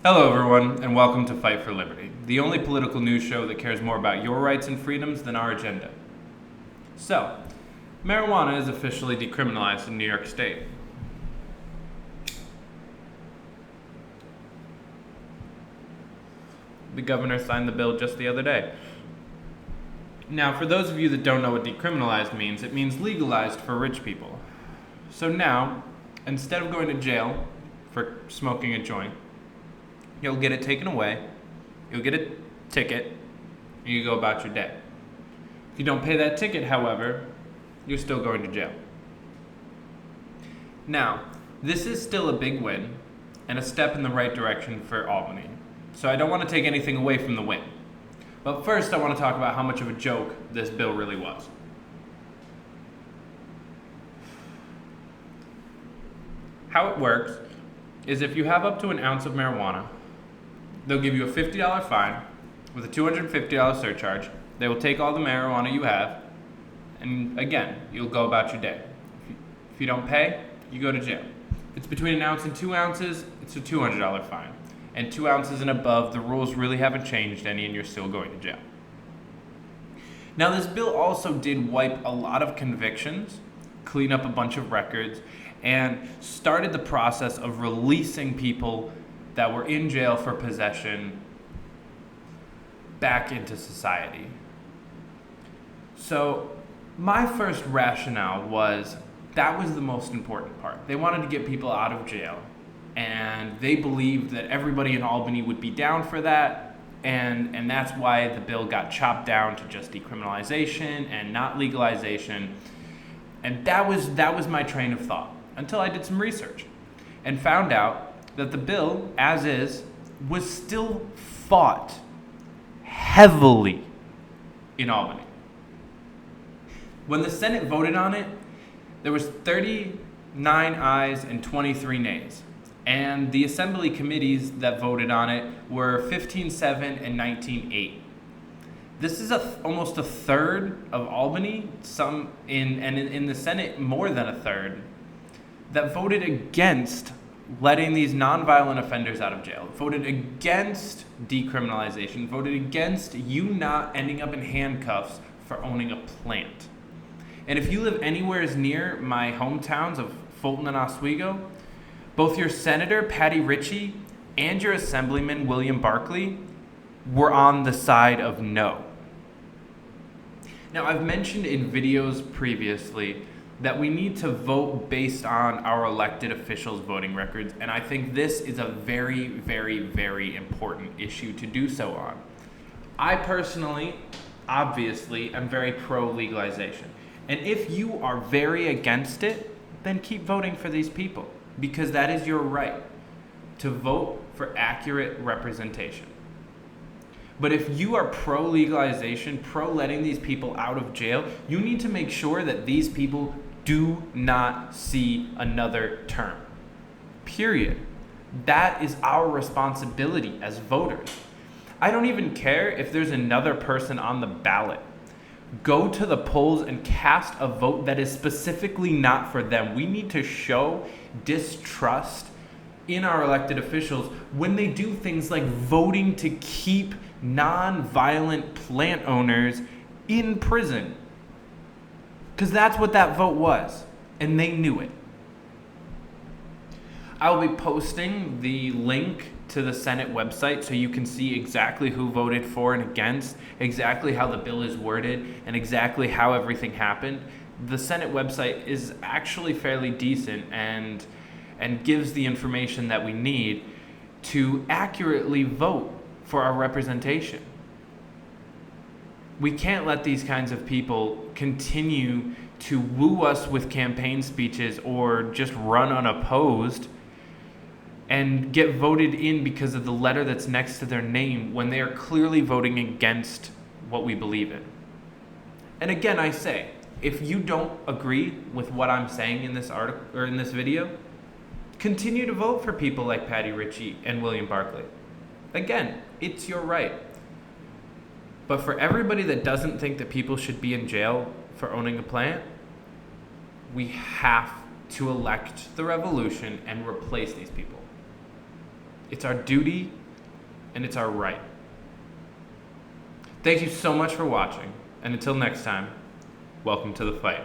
Hello, everyone, and welcome to Fight for Liberty, the only political news show that cares more about your rights and freedoms than our agenda. So, marijuana is officially decriminalized in New York State. The governor signed the bill just the other day. Now, for those of you that don't know what decriminalized means, it means legalized for rich people. So now, instead of going to jail for smoking a joint, you'll get it taken away, you'll get a ticket, and you go about your day. If you don't pay that ticket, however, you're still going to jail. Now, this is still a big win and a step in the right direction for Albany. So I don't want to take anything away from the win. But first, I want to talk about how much of a joke this bill really was. How it works is if you have up to an ounce of marijuana, they'll give you a $50 fine with a $250 surcharge. They will take all the marijuana you have, and again, you'll go about your day. If you don't pay, you go to jail. If it's between an ounce and 2 ounces, it's a $200 fine. And 2 ounces and above, the rules really haven't changed any, and you're still going to jail. Now, this bill also did wipe a lot of convictions, clean up a bunch of records, and started the process of releasing people that were in jail for possession back into society. So my first rationale was that was the most important part. They wanted to get people out of jail, and they believed that everybody in Albany would be down for that, and that's why the bill got chopped down to just decriminalization and not legalization. And that was my train of thought until I did some research and found out that the bill, as is, was still fought heavily in Albany. When the Senate voted on it, there was 39 ayes and 23 nays. And the assembly committees that voted on it were 15-7 and 19-8. This is almost a third of Albany, in the Senate more than a third, that voted against letting these nonviolent offenders out of jail, voted against decriminalization, voted against you not ending up in handcuffs for owning a plant. And if you live anywhere as near my hometowns of Fulton and Oswego, both your Senator, Patty Ritchie, and your Assemblyman, William Barkley, were on the side of no. Now, I've mentioned in videos previously that we need to vote based on our elected officials' voting records, and I think this is a very, very, very important issue to do so on. I personally, obviously, am very pro-legalization, and if you are very against it, then keep voting for these people, because that is your right to vote for accurate representation. But if you are pro-legalization, pro-letting these people out of jail, you need to make sure that these people do not see another term. Period. That is our responsibility as voters. I don't even care if there's another person on the ballot. Go to the polls and cast a vote that is specifically not for them. We need to show distrust in our elected officials when they do things like voting to keep non-violent plant owners in prison. Because that's what that vote was, and they knew it. I'll be posting the link to the Senate website so you can see exactly who voted for and against, exactly how the bill is worded, and exactly how everything happened. The Senate website is actually fairly decent and gives the information that we need to accurately vote for our representation. We can't let these kinds of people continue to woo us with campaign speeches or just run unopposed and get voted in because of the letter that's next to their name when they are clearly voting against what we believe in. And again, I say, if you don't agree with what I'm saying in this article or in this video, continue to vote for people like Patty Ritchie and William Barkley. Again, it's your right. But for everybody that doesn't think that people should be in jail for owning a plant, we have to elect the revolution and replace these people. It's our duty, and it's our right. Thank you so much for watching, and until next time, welcome to the fight.